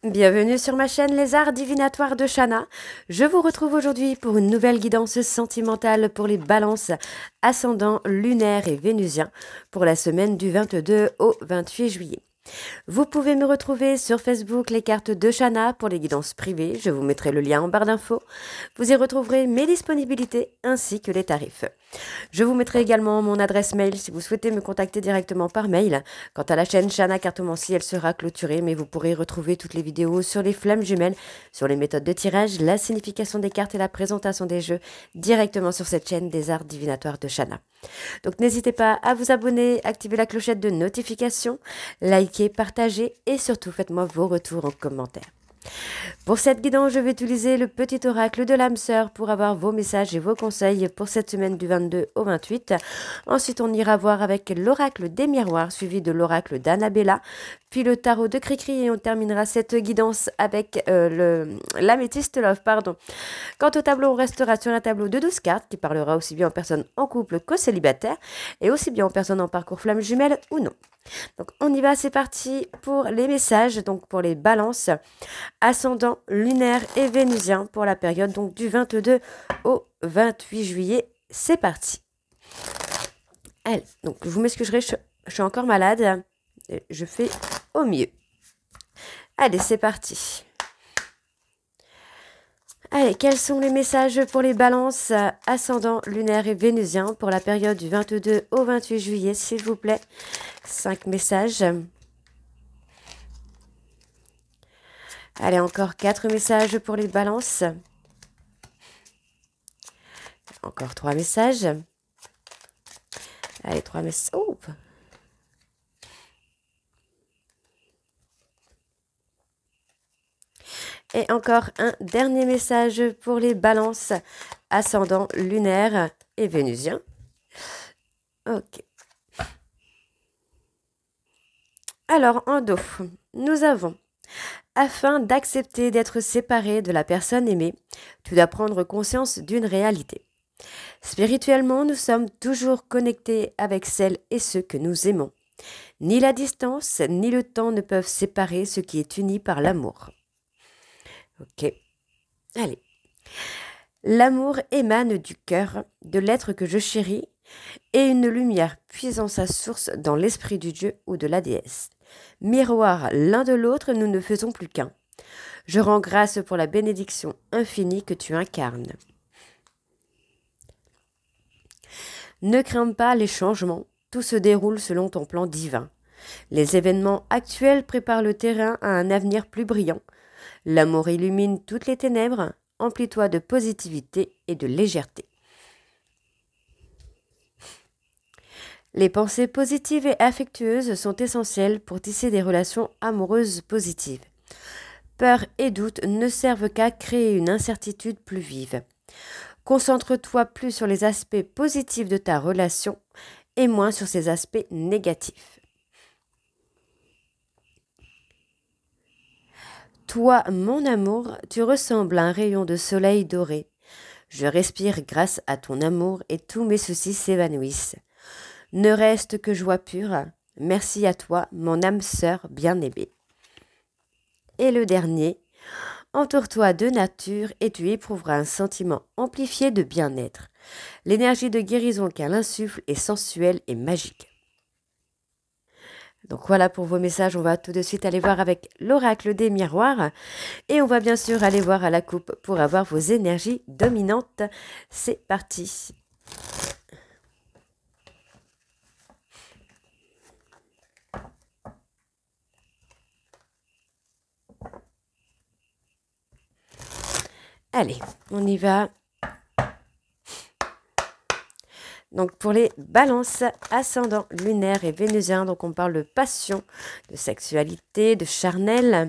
Bienvenue sur ma chaîne Les Arts Divinatoires de Shana. Je vous retrouve aujourd'hui pour une nouvelle guidance sentimentale pour les balances ascendant lunaire et vénusien pour la semaine du 22 au 28 juillet. Vous pouvez me retrouver sur Facebook les cartes de Shana pour les guidances privées. Je vous mettrai le lien en barre d'infos. Vous y retrouverez mes disponibilités ainsi que les tarifs. Je vous mettrai également mon adresse mail si vous souhaitez me contacter directement par mail. Quant à la chaîne Shana Cartomancie, elle sera clôturée, mais vous pourrez retrouver toutes les vidéos sur les flammes jumelles, sur les méthodes de tirage, la signification des cartes et la présentation des jeux directement sur cette chaîne des arts divinatoires de Shana. Donc n'hésitez pas à vous abonner, activer la clochette de notification, liker, partager et surtout faites-moi vos retours en commentaire. Pour cette guidance, je vais utiliser le petit oracle de l'âme sœur pour avoir vos messages et vos conseils pour cette semaine du 22 au 28. Ensuite, on ira voir avec l'oracle des miroirs suivi de l'oracle d'Annabella, puis le tarot de Cricri et on terminera cette guidance avec l'améthyste love. Quant au tableau, on restera sur un tableau de 12 cartes qui parlera aussi bien aux personnes en couple qu'aux célibataires et aussi bien aux personnes en parcours flamme jumelle ou non. Donc on y va, c'est parti pour les messages, donc pour les balances ascendant lunaire et vénusien pour la période donc du 22 au 28 juillet. C'est parti. Allez, donc vous m'excuserez, je suis encore malade, je fais au mieux. Allez, c'est parti. Allez, quels sont les messages pour les balances ascendant lunaire et vénusien pour la période du 22 au 28 juillet, s'il vous plaît? 5 messages. Allez, encore 4 messages pour les balances. Encore 3 messages. Allez, 3 messages. Oh! Et encore un dernier message pour les balances ascendant lunaire et vénusien. Ok. Alors, en dos, nous avons, afin d'accepter d'être séparé de la personne aimée, tu dois prendre conscience d'une réalité. Spirituellement, nous sommes toujours connectés avec celles et ceux que nous aimons. Ni la distance, ni le temps ne peuvent séparer ce qui est uni par l'amour. Ok. Allez. L'amour émane du cœur, de l'être que je chéris, et une lumière puisant sa source dans l'esprit du Dieu ou de la déesse. Miroir l'un de l'autre, nous ne faisons plus qu'un. Je rends grâce pour la bénédiction infinie que tu incarnes. Ne crains pas les changements, tout se déroule selon ton plan divin. Les événements actuels préparent le terrain à un avenir plus brillant. L'amour illumine toutes les ténèbres, emplis-toi de positivité et de légèreté. Les pensées positives et affectueuses sont essentielles pour tisser des relations amoureuses positives. Peur et doute ne servent qu'à créer une incertitude plus vive. Concentre-toi plus sur les aspects positifs de ta relation et moins sur ses aspects négatifs. Toi, mon amour, tu ressembles à un rayon de soleil doré. Je respire grâce à ton amour et tous mes soucis s'évanouissent. Ne reste que joie pure. Merci à toi, mon âme sœur bien-aimée. Et le dernier, entoure-toi de nature et tu éprouveras un sentiment amplifié de bien-être. L'énergie de guérison qu'elle insuffle est sensuelle et magique. Donc voilà pour vos messages, on va tout de suite aller voir avec l'oracle des miroirs et on va bien sûr aller voir à la coupe pour avoir vos énergies dominantes. C'est parti. Allez, on y va. Donc pour les balances ascendant lunaire et vénusien, donc on parle de passion, de sexualité, de charnel.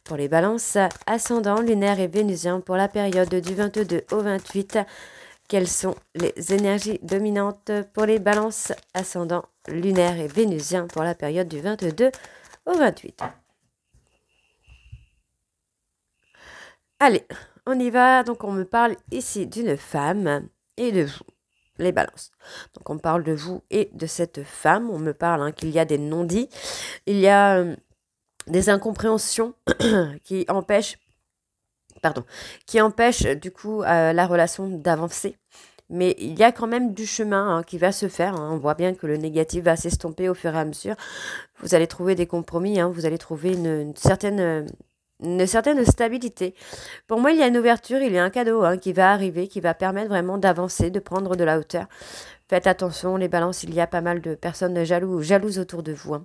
Pour les balances ascendant lunaire et vénusien pour la période du 22 au 28, quelles sont les énergies dominantes pour les balances ascendant lunaire et vénusien pour la période du 22 au 28? Allez, on y va. Donc on me parle ici d'une femme et de vous. Les balances. Donc on parle de vous et de cette femme. On me parle qu'il y a des non-dits. Il y a des incompréhensions qui empêchent, pardon, qui empêchent du coup la relation d'avancer. Mais il y a quand même du chemin qui va se faire. On voit bien que le négatif va s'estomper au fur et à mesure. Vous allez trouver des compromis, vous allez trouver une certaine stabilité. Pour moi, il y a une ouverture, il y a un cadeau qui va arriver, qui va permettre vraiment d'avancer, de prendre de la hauteur. Faites attention, les balances, il y a pas mal de personnes jalouses autour de vous.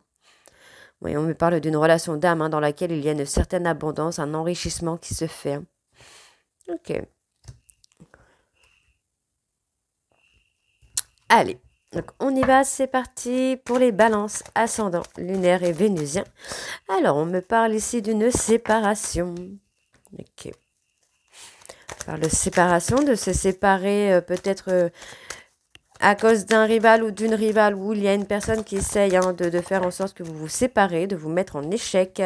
Oui, on me parle d'une relation d'âme dans laquelle il y a une certaine abondance, un enrichissement qui se fait. Ok. Allez, donc on y va, c'est parti pour les balances ascendant lunaire et vénusien. Alors, on me parle ici d'une séparation. Ok. On parle de séparation, de se séparer peut-être à cause d'un rival ou d'une rivale, où il y a une personne qui essaye de faire en sorte que vous vous séparez, de vous mettre en échec.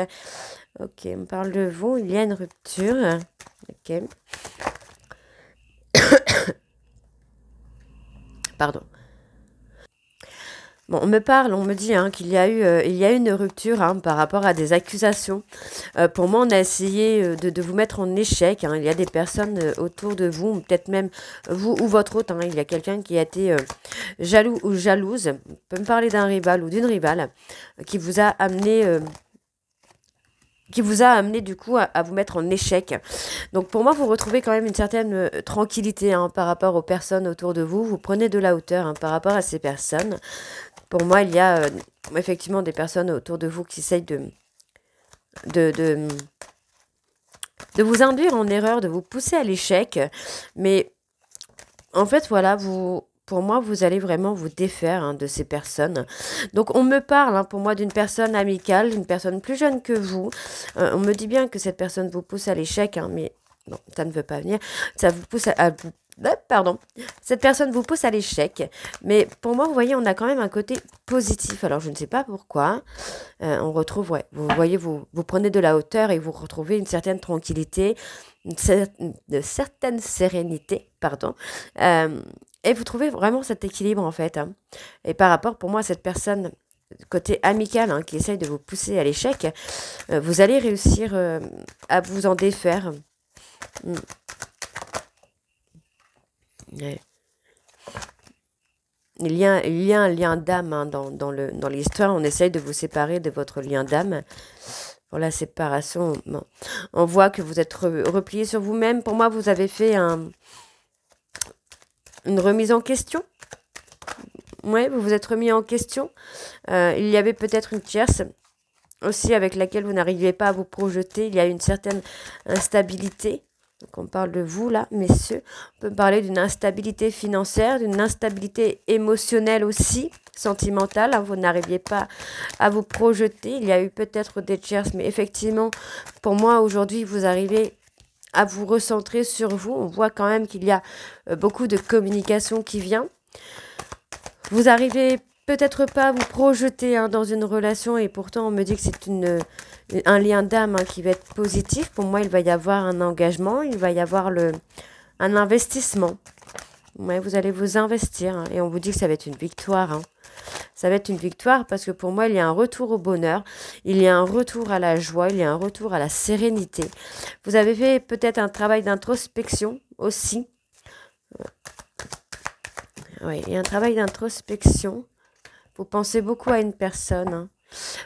Ok, on parle de vous, il y a une rupture. Ok. Pardon. Bon, on me dit qu'il y a eu une rupture par rapport à des accusations. Pour moi, on a essayé de vous mettre en échec. Il y a des personnes autour de vous, peut-être même vous ou votre hôte. Il y a quelqu'un qui a été jaloux ou jalouse. On peut me parler d'un rival ou d'une rivale qui vous a amené du coup à vous mettre en échec. Donc pour moi, vous retrouvez quand même une certaine tranquillité par rapport aux personnes autour de vous. Vous prenez de la hauteur par rapport à ces personnes. Pour moi, il y a effectivement des personnes autour de vous qui essayent de vous induire en erreur, de vous pousser à l'échec. Mais en fait, voilà, pour moi, vous allez vraiment vous défaire de ces personnes. Donc, on me parle pour moi d'une personne amicale, d'une personne plus jeune que vous. On me dit bien que cette personne vous pousse à l'échec, mais non, ça ne veut pas venir. Ça vous pousse à vous... Pardon. Cette personne vous pousse à l'échec. Mais pour moi, vous voyez, on a quand même un côté positif. Alors, je ne sais pas pourquoi. On retrouve, ouais, vous voyez, vous prenez de la hauteur et vous retrouvez une certaine tranquillité, une certaine sérénité, pardon. Et vous trouvez vraiment cet équilibre, en fait. Et par rapport, pour moi, à cette personne côté amical qui essaye de vous pousser à l'échec, vous allez réussir à vous en défaire. Ouais. Il y a un lien d'âme dans l'histoire. On essaye de vous séparer de votre lien d'âme. Pour la séparation, bon. On voit que vous êtes replié sur vous-même. Pour moi, vous avez fait une remise en question. Oui, vous vous êtes remis en question. Il y avait peut-être une tierce aussi avec laquelle vous n'arriviez pas à vous projeter. Il y a une certaine instabilité. Donc on parle de vous là, messieurs. On peut parler d'une instabilité financière, d'une instabilité émotionnelle aussi, sentimentale. Vous n'arriviez pas à vous projeter. Il y a eu peut-être des tierces, mais effectivement, pour moi aujourd'hui, vous arrivez à vous recentrer sur vous. On voit quand même qu'il y a beaucoup de communication qui vient. Vous arrivez peut-être pas à vous projeter dans une relation, et pourtant on me dit que c'est un lien d'âme qui va être positif. Pour moi, il va y avoir un engagement, il va y avoir un investissement. Ouais, vous allez vous investir et on vous dit que ça va être une victoire. Ça va être une victoire parce que pour moi, il y a un retour au bonheur, il y a un retour à la joie, il y a un retour à la sérénité. Vous avez fait peut-être un travail d'introspection aussi. Oui, il y a un travail d'introspection. Vous pensez beaucoup à une personne.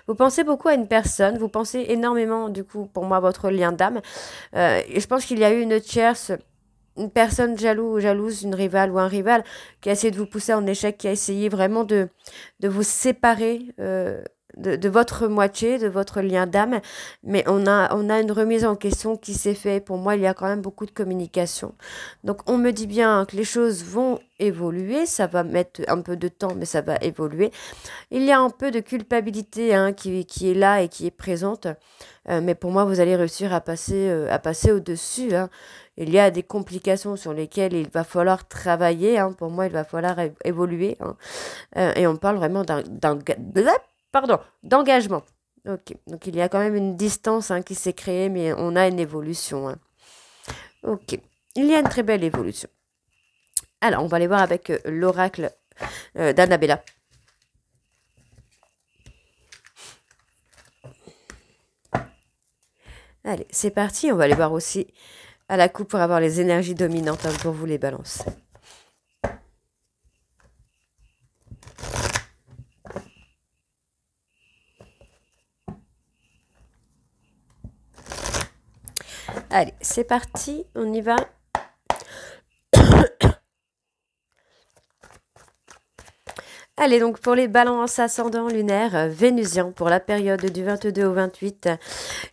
Vous pensez beaucoup à une personne, vous pensez énormément, du coup, pour moi, à votre lien d'âme. Et je pense qu'il y a eu une tierce, une personne jalouse, une rivale ou un rival qui a essayé de vous pousser en échec, qui a essayé vraiment de vous séparer de votre moitié, de votre lien d'âme. Mais on a une remise en question qui s'est faite. Pour moi, il y a quand même beaucoup de communication. Donc, on me dit bien que les choses vont évoluer. Ça va mettre un peu de temps, mais ça va évoluer. Il y a un peu de culpabilité qui est là et qui est présente. Mais pour moi, vous allez réussir à passer au-dessus. Il y a des complications sur lesquelles il va falloir travailler. Pour moi, il va falloir évoluer. Et on parle vraiment d'engagement. Ok, donc il y a quand même une distance qui s'est créée, mais on a une évolution. Ok, il y a une très belle évolution. Alors, on va aller voir avec l'oracle d'Annabella. Allez, c'est parti. On va aller voir aussi à la coupe pour avoir les énergies dominantes hein, pour vous les balances. Allez, c'est parti. On y va. Allez, donc pour les balances ascendant lunaire vénusien pour la période du 22 au 28,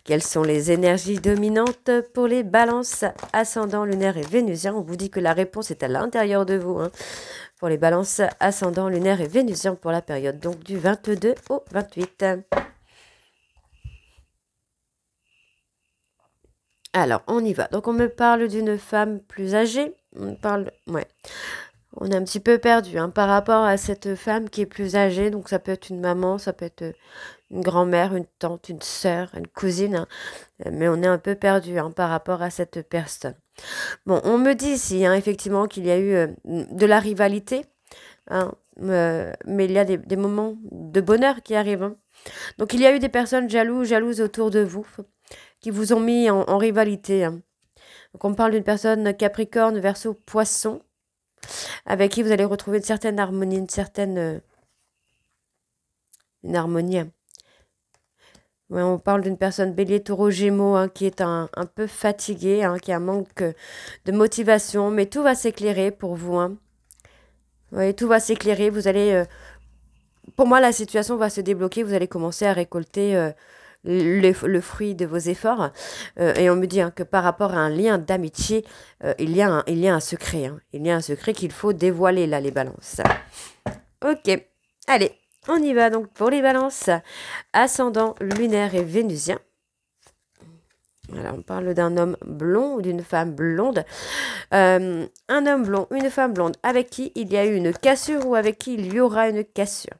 quelles sont les énergies dominantes pour les balances ascendant lunaire et vénusien? On vous dit que la réponse est à l'intérieur de vous. Hein, pour les balances ascendant lunaire et vénusien pour la période donc du 22 au 28. Alors, on y va. Donc, on me parle d'une femme plus âgée. On parle... Ouais. On est un petit peu perdu hein, par rapport à cette femme qui est plus âgée. Donc, ça peut être une maman, ça peut être une grand-mère, une tante, une sœur, une cousine. Hein. Mais on est un peu perdu hein, par rapport à cette personne. Bon, on me dit ici, hein, effectivement, qu'il y a eu de la rivalité. Hein, mais il y a des moments de bonheur qui arrivent. Hein. Donc, il y a eu des personnes jalouses autour de vous qui vous ont mis en rivalité. Hein. Donc, on parle d'une personne Capricorne, Verseau, Poisson, avec qui vous allez retrouver une certaine harmonie, une harmonie. Ouais, on parle d'une personne Bélier, Taureau, Gémeaux, hein, qui est un peu fatiguée, hein, qui a un manque de motivation, mais tout va s'éclairer pour vous. Hein. Ouais, tout va s'éclairer. Vous allez, pour moi, la situation va se débloquer. Vous allez commencer à récolter le fruit de vos efforts. Et on me dit hein, que par rapport à un lien d'amitié, il y a un secret. Hein. Il y a un secret qu'il faut dévoiler, là, les balances. Ok, allez, on y va donc pour les balances. Ascendant lunaire et vénusien. Voilà, on parle d'un homme blond ou d'une femme blonde. Un homme blond, une femme blonde, avec qui il y a eu une cassure ou avec qui il y aura une cassure.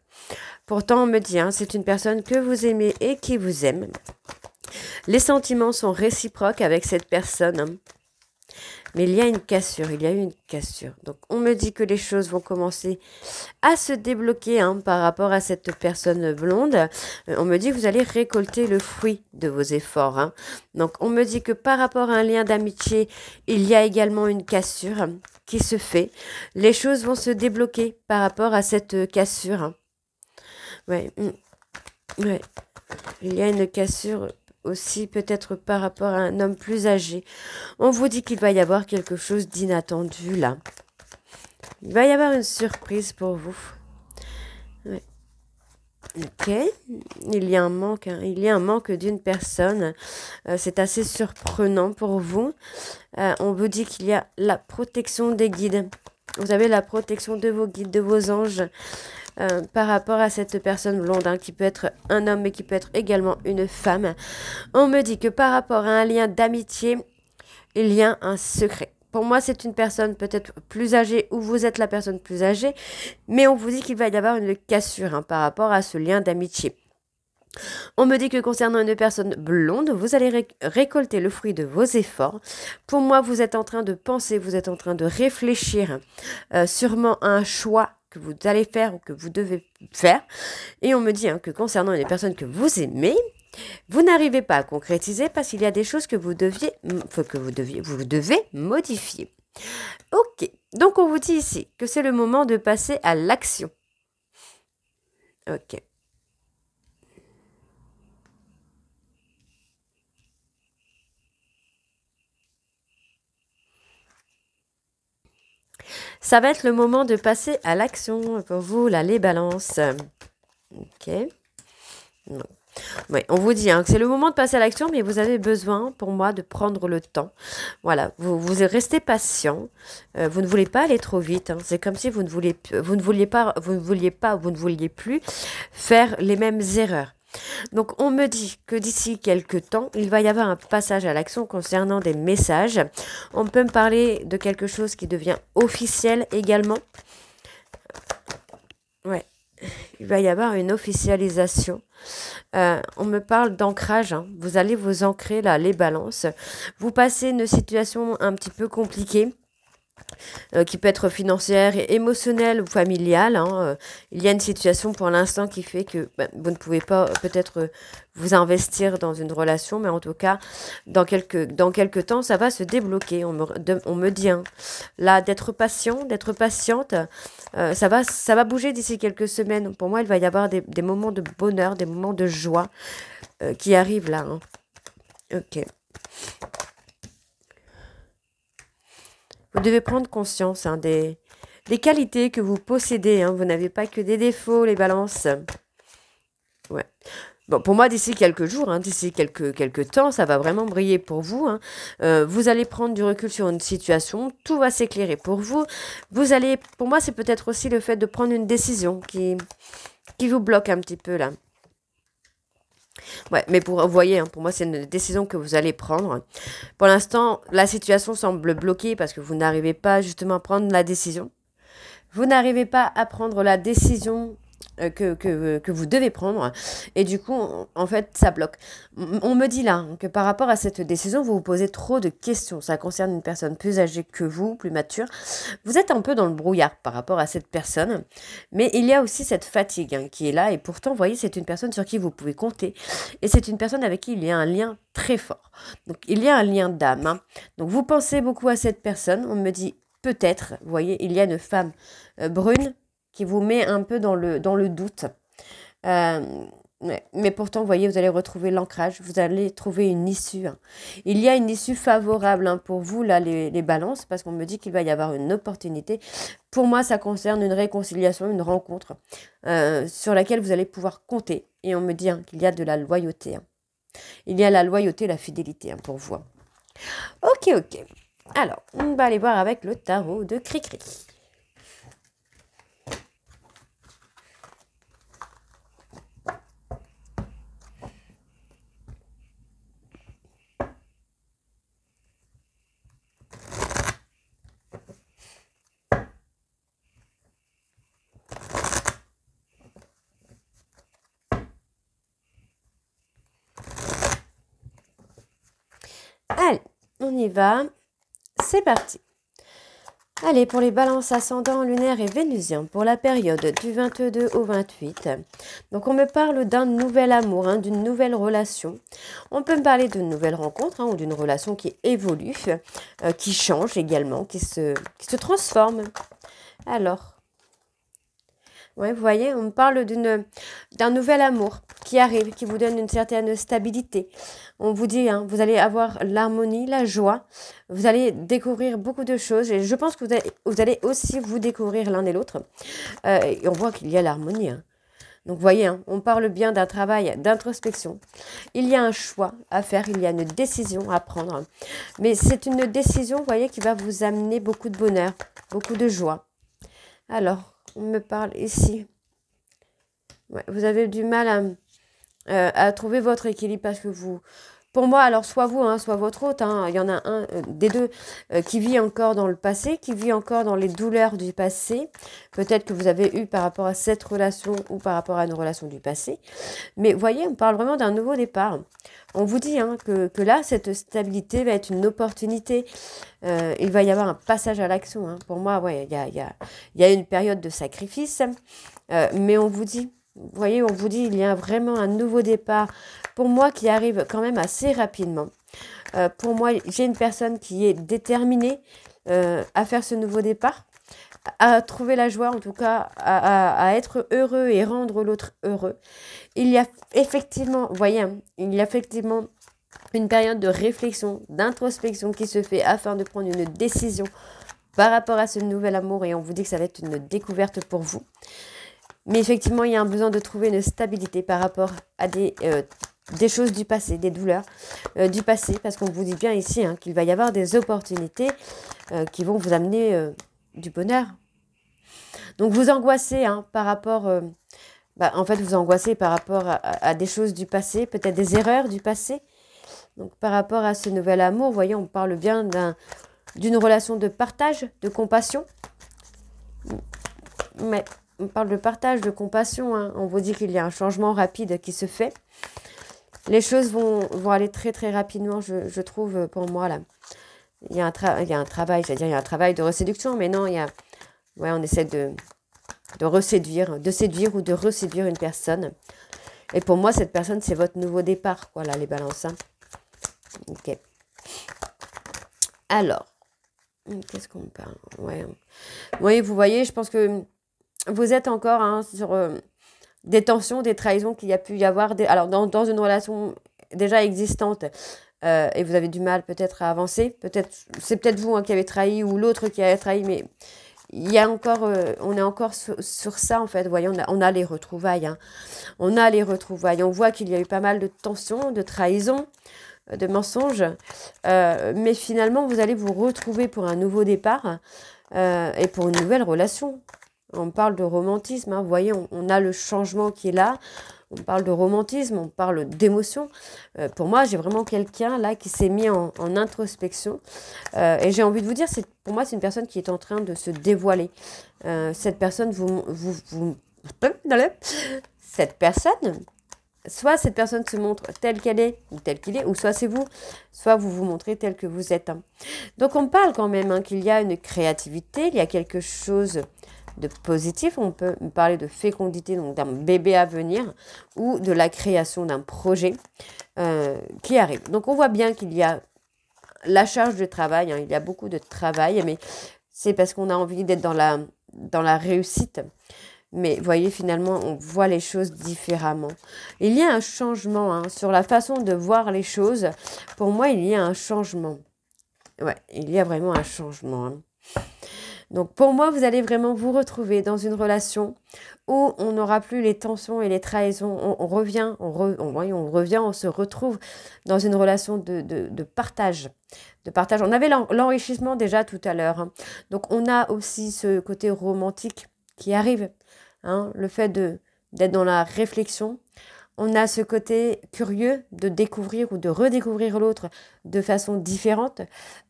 Pourtant, on me dit, hein, c'est une personne que vous aimez et qui vous aime. Les sentiments sont réciproques avec cette personne. Hein. Mais il y a une cassure, il y a eu une cassure. Donc, on me dit que les choses vont commencer à se débloquer hein, par rapport à cette personne blonde. On me dit que vous allez récolter le fruit de vos efforts. Hein. Donc, on me dit que par rapport à un lien d'amitié, il y a également une cassure qui se fait. Les choses vont se débloquer par rapport à cette cassure. Hein. Ouais. Ouais. Il y a une cassure aussi peut-être par rapport à un homme plus âgé. On vous dit qu'il va y avoir quelque chose d'inattendu là. Il va y avoir une surprise pour vous. Ouais. Ok. Il y a un manque, hein. Il y a un manque d'une personne. C'est assez surprenant pour vous. On vous dit qu'il y a la protection des guides. Vous avez la protection de vos guides, de vos anges. Par rapport à cette personne blonde, hein, qui peut être un homme, mais qui peut être également une femme. On me dit que par rapport à un lien d'amitié, il y a un secret. Pour moi, c'est une personne peut-être plus âgée, ou vous êtes la personne plus âgée, mais on vous dit qu'il va y avoir une cassure hein, par rapport à ce lien d'amitié. On me dit que concernant une personne blonde, vous allez récolter le fruit de vos efforts. Pour moi, vous êtes en train de penser, vous êtes en train de réfléchir sûrement à un choix que vous allez faire ou que vous devez faire. Et on me dit hein, que concernant les personnes que vous aimez, vous n'arrivez pas à concrétiser parce qu'il y a des choses que vous devez modifier. Ok, donc on vous dit ici que c'est le moment de passer à l'action. Ok. Ça va être le moment de passer à l'action pour vous, là, les balances. Ok. Non. Oui, on vous dit hein, que c'est le moment de passer à l'action, mais vous avez besoin, pour moi, de prendre le temps. Voilà, vous restez patient. Vous ne voulez pas aller trop vite. Hein. C'est comme si vous ne vouliez plus faire les mêmes erreurs. Donc, on me dit que d'ici quelques temps, il va y avoir un passage à l'action concernant des messages. On peut me parler de quelque chose qui devient officiel également. Ouais, il va y avoir une officialisation. On me parle d'ancrage. Hein. Vous allez vous ancrer là, les balances. Vous passez une situation un petit peu compliquée. qui peut être financière, émotionnelle ou familiale. Hein. Il y a une situation pour l'instant qui fait que vous ne pouvez pas peut-être vous investir dans une relation, mais en tout cas, dans quelques temps, ça va se débloquer. On me dit, hein, là, d'être patient, d'être patiente, ça va bouger d'ici quelques semaines. Pour moi, il va y avoir des moments de bonheur, des moments de joie qui arrivent là. Hein. Ok. Vous devez prendre conscience hein, des qualités que vous possédez. Hein. Vous n'avez pas que des défauts, les balances. Ouais. Bon, pour moi, d'ici quelques jours, hein, d'ici quelques temps, ça va vraiment briller pour vous. Hein. Vous allez prendre du recul sur une situation. Tout va s'éclairer pour vous. Pour moi, c'est peut-être aussi le fait de prendre une décision qui vous bloque un petit peu là. Ouais, mais vous voyez, hein, pour moi, c'est une décision que vous allez prendre. Pour l'instant, la situation semble bloquée parce que vous n'arrivez pas justement à prendre la décision. Vous n'arrivez pas à prendre la décision que vous devez prendre. Et du coup, en fait, ça bloque. On me dit là hein, que par rapport à cette décision, vous vous posez trop de questions. Ça concerne une personne plus âgée que vous, plus mature. Vous êtes un peu dans le brouillard par rapport à cette personne. Mais il y a aussi cette fatigue hein, qui est là. Et pourtant, vous voyez, c'est une personne sur qui vous pouvez compter. Et c'est une personne avec qui il y a un lien très fort. Donc, il y a un lien d'âme. Hein. Donc, vous pensez beaucoup à cette personne. On me dit peut-être, vous voyez, il y a une femme brune qui vous met un peu dans le doute. Mais pourtant, vous voyez, vous allez retrouver l'ancrage, vous allez trouver une issue. Hein. Il y a une issue favorable hein, pour vous, là, les balances, parce qu'on me dit qu'il va y avoir une opportunité. Pour moi, ça concerne une réconciliation, une rencontre sur laquelle vous allez pouvoir compter. Et on me dit hein, qu'il y a de la loyauté. Hein. Il y a la loyauté, la fidélité hein, pour vous. Hein. Ok. Alors, on va aller voir avec le tarot de Cricri. Allez, on y va. C'est parti. Allez, pour les balances ascendants, lunaires et vénusiens, pour la période du 22 au 28. Donc, on me parle d'un nouvel amour, hein, d'une nouvelle relation. On peut me parler d'une nouvelle rencontre, hein, ou d'une relation qui évolue, qui change également, qui se transforme. Alors, ouais, vous voyez, on me parle d'un nouvel amour qui arrive, qui vous donne une certaine stabilité. On vous dit, hein, vous allez avoir l'harmonie, la joie, vous allez découvrir beaucoup de choses et je pense que vous allez aussi vous découvrir l'un et l'autre. Et on voit qu'il y a l'harmonie. Hein. Donc, vous voyez, hein, on parle bien d'un travail d'introspection. Il y a un choix à faire, il y a une décision à prendre. Mais c'est une décision, vous voyez, qui va vous amener beaucoup de bonheur, beaucoup de joie. Alors, on me parle ici. Ouais, vous avez du mal à trouver votre équilibre parce que pour moi, alors soit vous, hein, soit votre hôte, hein, il y en a un des deux qui vit encore dans le passé, qui vit encore dans les douleurs du passé. Peut-être que vous avez eu par rapport à cette relation ou par rapport à une relation du passé. Mais vous voyez, on parle vraiment d'un nouveau départ. On vous dit hein, que là, cette stabilité va être une opportunité. Il va y avoir un passage à l'action. Hein. Pour moi, ouais, il y a une période de sacrifice. Mais on vous dit, vous voyez, on vous dit, il y a vraiment un nouveau départ. Pour moi, qui arrive quand même assez rapidement. Pour moi, j'ai une personne qui est déterminée à faire ce nouveau départ, à trouver la joie, en tout cas, à être heureux et rendre l'autre heureux. Il y a effectivement, vous voyez, hein, il y a effectivement une période de réflexion, d'introspection qui se fait afin de prendre une décision par rapport à ce nouvel amour et on vous dit que ça va être une découverte pour vous. Mais effectivement, il y a un besoin de trouver une stabilité par rapport à des choses du passé, des douleurs du passé, parce qu'on vous dit bien ici hein, qu'il va y avoir des opportunités qui vont vous amener du bonheur. Donc vous angoissez hein, par rapport, en fait vous angoissez par rapport à des choses du passé, peut-être des erreurs du passé. Donc par rapport à ce nouvel amour, vous voyez, on parle bien d'une relation de partage, de compassion. Mais on parle de partage, de compassion. Hein. On vous dit qu'il y a un changement rapide qui se fait. Les choses vont aller très très rapidement, je trouve, pour moi, là. il y a un travail, c'est-à-dire il y a un travail de reséduction, mais non, il y a, ouais, on essaie de reséduire, de séduire ou de reséduire une personne. Et pour moi, cette personne, c'est votre nouveau départ, quoi, là, les balances. Hein. Ok. Alors, qu'est-ce qu'on parle? Ouais. Oui, vous voyez, je pense que vous êtes encore hein, sur des tensions, des trahisons qu'il y a pu y avoir. Alors, dans une relation déjà existante, et vous avez du mal peut-être à avancer. Peut-être, c'est peut-être vous hein, qui avez trahi ou l'autre qui a trahi, mais il y a encore, on est encore sur ça en fait. Vous voyez, on a les retrouvailles. Hein. On a les retrouvailles. On voit qu'il y a eu pas mal de tensions, de trahisons, de mensonges. Mais finalement, vous allez vous retrouver pour un nouveau départ et pour une nouvelle relation. On parle de romantisme. Hein. Vous voyez, on a le changement qui est là. On parle de romantisme, on parle d'émotion. Pour moi, j'ai vraiment quelqu'un là qui s'est mis en introspection. Et j'ai envie de vous dire, pour moi, c'est une personne qui est en train de se dévoiler. Cette personne, cette personne, soit cette personne se montre telle qu'elle est ou telle qu'il est, ou soit c'est vous, soit vous vous montrez tel que vous êtes. Hein. Donc on parle quand même hein, qu'il y a une créativité, il y a quelque chose de positif, on peut parler de fécondité, donc d'un bébé à venir, ou de la création d'un projet qui arrive. Donc on voit bien qu'il y a la charge de travail, hein, il y a beaucoup de travail, mais c'est parce qu'on a envie d'être dans la réussite. Mais vous voyez, finalement, on voit les choses différemment. Il y a un changement hein, sur la façon de voir les choses. Pour moi, il y a un changement. Ouais, il y a vraiment un changement. Hein. Donc pour moi, vous allez vraiment vous retrouver dans une relation où on n'aura plus les tensions et les trahisons. On revient, on se retrouve dans une relation de partage. De partage. On avait l'enrichissement déjà tout à l'heure. Hein. Donc on a aussi ce côté romantique qui arrive. Hein, le fait d'être dans la réflexion. On a ce côté curieux de découvrir ou de redécouvrir l'autre de façon différente.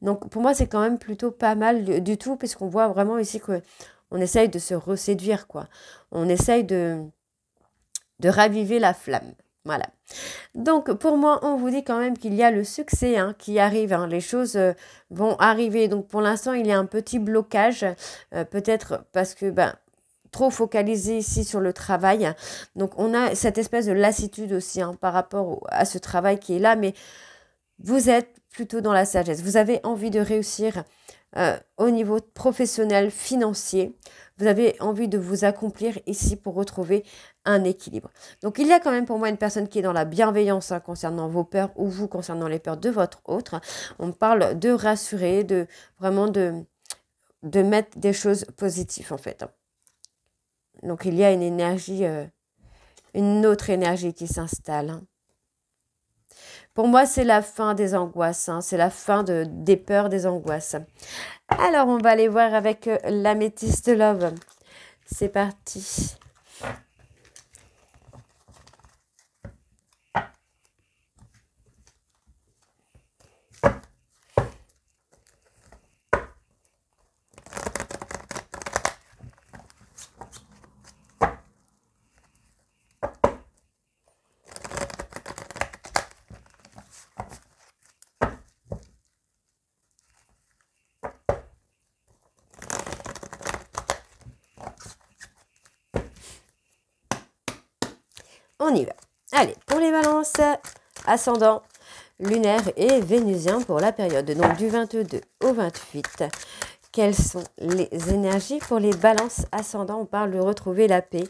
Donc pour moi, c'est quand même plutôt pas mal du tout, puisqu'on voit vraiment ici qu'on essaye de se reséduire, quoi. On essaye de raviver la flamme. Voilà. Donc pour moi, on vous dit quand même qu'il y a le succès hein, qui arrive. Hein. Les choses vont arriver. Donc pour l'instant, il y a un petit blocage. Peut-être parce que... trop focalisé ici sur le travail. Donc, on a cette espèce de lassitude aussi hein, par rapport à ce travail qui est là, mais vous êtes plutôt dans la sagesse. Vous avez envie de réussir au niveau professionnel, financier. Vous avez envie de vous accomplir ici pour retrouver un équilibre. Donc, il y a quand même pour moi une personne qui est dans la bienveillance hein, concernant vos peurs ou vous concernant les peurs de votre autre. On parle de rassurer, vraiment de mettre des choses positives en fait. Donc, il y a une énergie, une autre énergie qui s'installe. Hein. Pour moi, c'est la fin des angoisses. Hein. C'est la fin des peurs, des angoisses. Alors, on va aller voir avec l'améthyste love. C'est parti. On y va. Allez, pour les balances, ascendant, lunaire et vénusien pour la période donc du 22 au 28. Quelles sont les énergies pour les balances ascendants? On parle de retrouver la paix,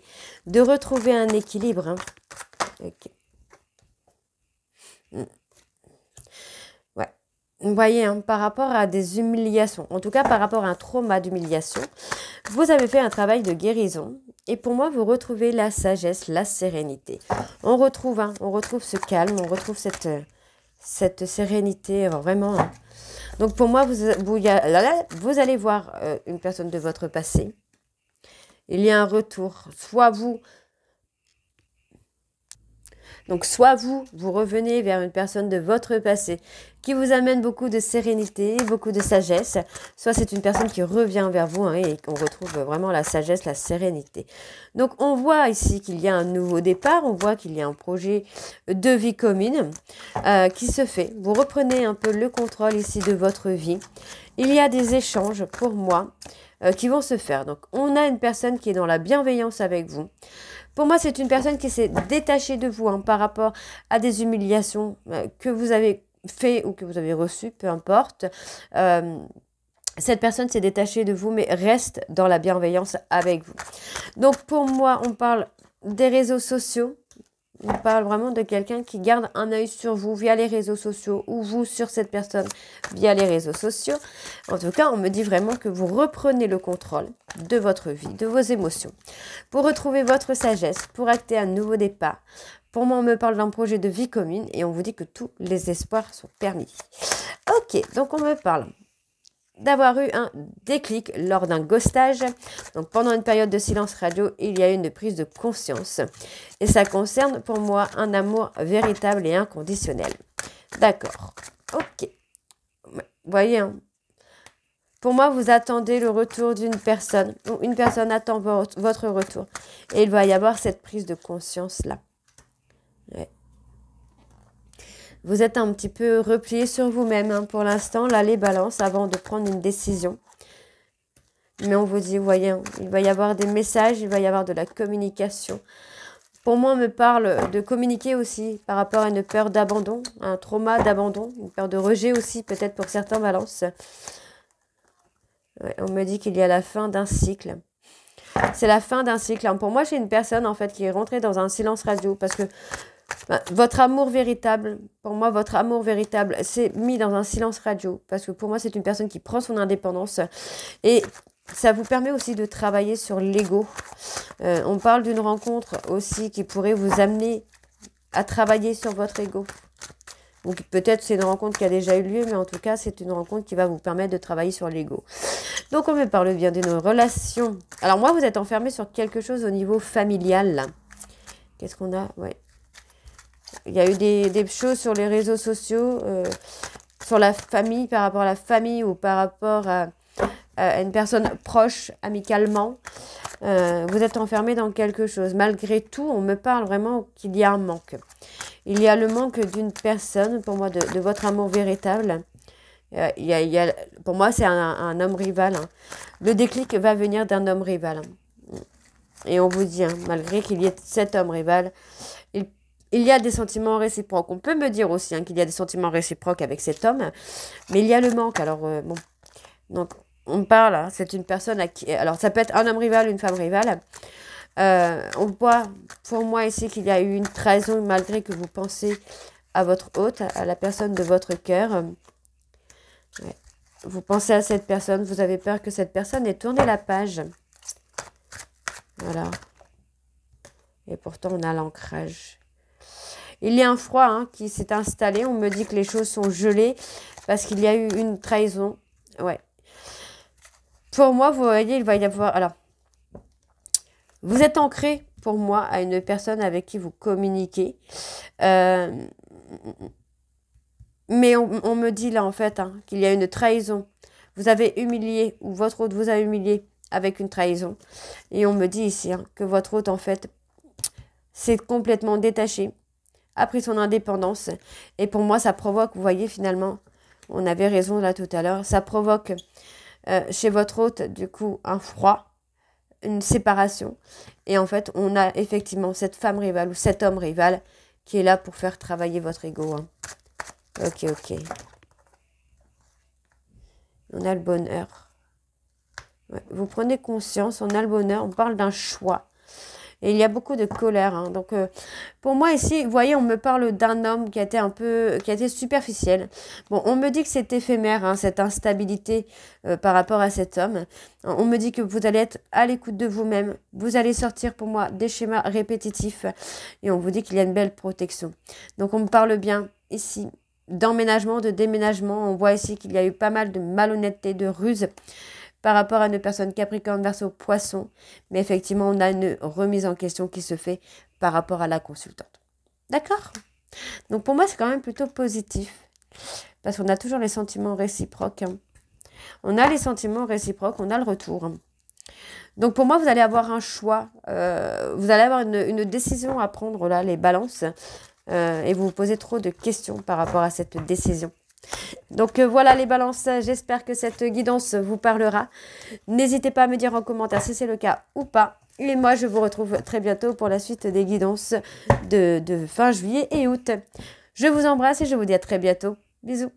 de retrouver un équilibre. Hein. Okay. Ouais. Vous voyez, hein, par rapport à des humiliations, en tout cas par rapport à un trauma d'humiliation, vous avez fait un travail de guérison. Et pour moi, vous retrouvez la sagesse, la sérénité. On retrouve ce calme, on retrouve cette sérénité, vraiment. Hein. Donc pour moi, vous allez voir une personne de votre passé. Il y a un retour. Soit vous Donc, soit vous revenez vers une personne de votre passé qui vous amène beaucoup de sérénité, beaucoup de sagesse, soit c'est une personne qui revient vers vous, hein, et qu'on retrouve vraiment la sagesse, la sérénité. Donc, on voit ici qu'il y a un nouveau départ, on voit qu'il y a un projet de vie commune qui se fait. Vous reprenez un peu le contrôle ici de votre vie. Il y a des échanges, pour moi, qui vont se faire. Donc, on a une personne qui est dans la bienveillance avec vous. Pour moi, c'est une personne qui s'est détachée de vous, hein, par rapport à des humiliations que vous avez fait ou que vous avez reçues, peu importe. Cette personne s'est détachée de vous, mais reste dans la bienveillance avec vous. Donc, pour moi, on parle des réseaux sociaux. On parle vraiment de quelqu'un qui garde un œil sur vous via les réseaux sociaux ou vous sur cette personne via les réseaux sociaux. En tout cas, on me dit vraiment que vous reprenez le contrôle de votre vie, de vos émotions, pour retrouver votre sagesse, pour acter un nouveau départ. Pour moi, on me parle d'un projet de vie commune et on vous dit que tous les espoirs sont permis. Ok, donc on me parle d'avoir eu un déclic lors d'un ghostage. Donc pendant une période de silence radio, il y a eu une prise de conscience. Et ça concerne pour moi un amour véritable et inconditionnel. D'accord. Ok. Vous voyez, hein, pour moi, vous attendez le retour d'une personne, ou une personne attend votre retour. Et il va y avoir cette prise de conscience-là. Ouais. Vous êtes un petit peu replié sur vous-même, hein, pour l'instant, là, les balances, avant de prendre une décision. Mais on vous dit, vous voyez, hein, il va y avoir des messages, il va y avoir de la communication. Pour moi, on me parle de communiquer aussi par rapport à une peur d'abandon, un trauma d'abandon, une peur de rejet aussi, peut-être pour certains balances. Ouais, on me dit qu'il y a la fin d'un cycle. C'est la fin d'un cycle, hein. Pour moi, j'ai une personne, en fait, qui est rentrée dans un silence radio parce que votre amour véritable, pour moi, votre amour véritable, c'est mis dans un silence radio. Parce que pour moi, c'est une personne qui prend son indépendance. Et ça vous permet aussi de travailler sur l'ego. On parle d'une rencontre aussi qui pourrait vous amener à travailler sur votre ego. Donc peut-être c'est une rencontre qui a déjà eu lieu, mais en tout cas, c'est une rencontre qui va vous permettre de travailler sur l'ego. Donc on me parle bien d'une relation. Alors moi, vous êtes enfermé sur quelque chose au niveau familial. Qu'est-ce qu'on a? Ouais. Il y a eu des choses sur les réseaux sociaux, sur la famille, par rapport à la famille ou par rapport à une personne proche, amicalement. Vous êtes enfermé dans quelque chose. Malgré tout, on me parle vraiment qu'il y a un manque. Il y a le manque d'une personne, pour moi, de votre amour véritable. Pour moi, c'est un homme rival, hein. Le déclic va venir d'un homme rival, hein. Et on vous dit, hein, malgré qu'il y ait cet homme rival, il y a des sentiments réciproques. On peut me dire aussi, hein, qu'il y a des sentiments réciproques avec cet homme, mais il y a le manque. Alors, bon, donc, on parle, hein, c'est une personne à qui... Alors, ça peut être un homme rival, une femme rivale. On voit, pour moi, ici, qu'il y a eu une trahison, malgré que vous pensez à votre hôte, à la personne de votre cœur. Ouais. Vous pensez à cette personne, vous avez peur que cette personne ait tourné la page. Voilà. Et pourtant, on a l'ancrage. Il y a un froid, hein, qui s'est installé. On me dit que les choses sont gelées parce qu'il y a eu une trahison. Ouais. Pour moi, vous voyez, il va y avoir... Alors, vous êtes ancré, pour moi, à une personne avec qui vous communiquez. Mais on me dit là, en fait, hein, qu'il y a une trahison. Vous avez humilié, ou votre hôte vous a humilié avec une trahison. Et on me dit ici, hein, que votre hôte, en fait, s'est complètement détaché, a pris son indépendance. Et pour moi, ça provoque, vous voyez, finalement, on avait raison là tout à l'heure, ça provoque chez votre hôte, du coup, un froid, une séparation. Et en fait, on a effectivement cette femme rivale ou cet homme rival qui est là pour faire travailler votre ego, hein. Ok, ok. On a le bonheur. Ouais, vous prenez conscience, on a le bonheur, on parle d'un choix. Et il y a beaucoup de colère, hein. Donc, pour moi ici, vous voyez, on me parle d'un homme qui a été superficiel. Bon, on me dit que c'est éphémère, hein, cette instabilité par rapport à cet homme. On me dit que vous allez être à l'écoute de vous-même. Vous allez sortir, pour moi, des schémas répétitifs. Et on vous dit qu'il y a une belle protection. Donc, on me parle bien ici d'emménagement, de déménagement. On voit ici qu'il y a eu pas mal de malhonnêteté, de ruse par rapport à une personne Capricorne, Verseau, Poisson. Mais effectivement, on a une remise en question qui se fait par rapport à la consultante. D'accord? Donc pour moi, c'est quand même plutôt positif. Parce qu'on a toujours les sentiments réciproques. On a les sentiments réciproques, on a le retour. Donc pour moi, vous allez avoir un choix. Vous allez avoir une décision à prendre là, les balances. Et vous vous posez trop de questions par rapport à cette décision. Donc voilà les balances, j'espère que cette guidance vous parlera. N'hésitez pas à me dire en commentaire si c'est le cas ou pas. Et moi, je vous retrouve très bientôt pour la suite des guidances de fin juillet et août. Je vous embrasse et je vous dis à très bientôt. Bisous.